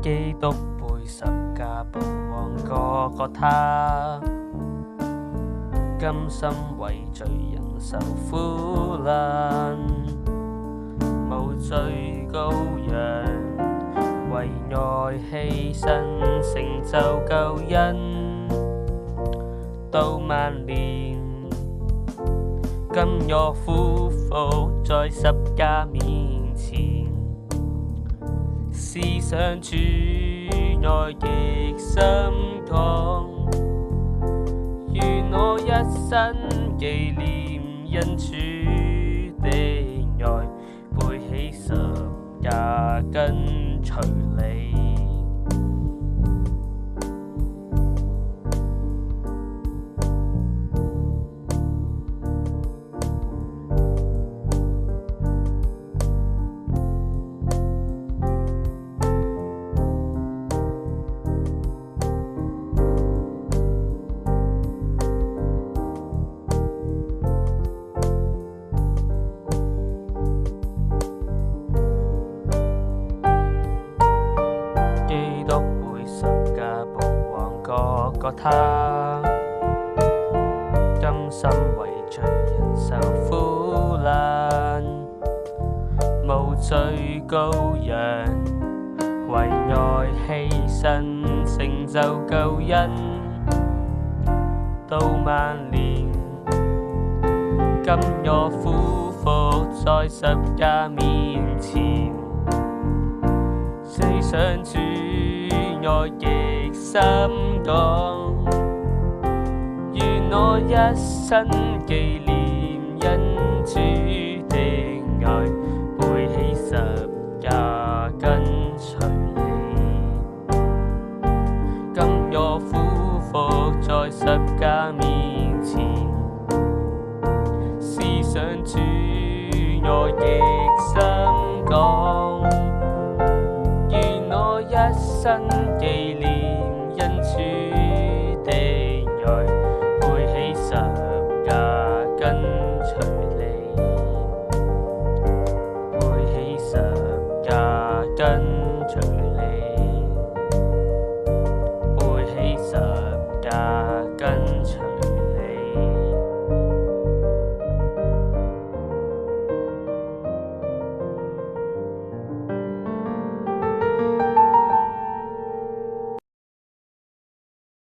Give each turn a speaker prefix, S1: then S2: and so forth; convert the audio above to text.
S1: 基督背十架步往哥哥他，甘心為罪人受苦難，無罪羔羊為愛犧牲，成就救恩到萬年。今我俯伏在十架面前，思想主愛極深廣，願我一生紀念因主的愛，背起十架跟隨你。哥他甘心為罪人受苦難，無罪羔羊為愛犧牲，成就救恩到萬年。今我俯伏在十架面前，思想主愛極深廣，願我一生紀念因主的愛，背起十架跟隨你。今我俯伏在十架面前，思想主愛極深廣，願我一生紀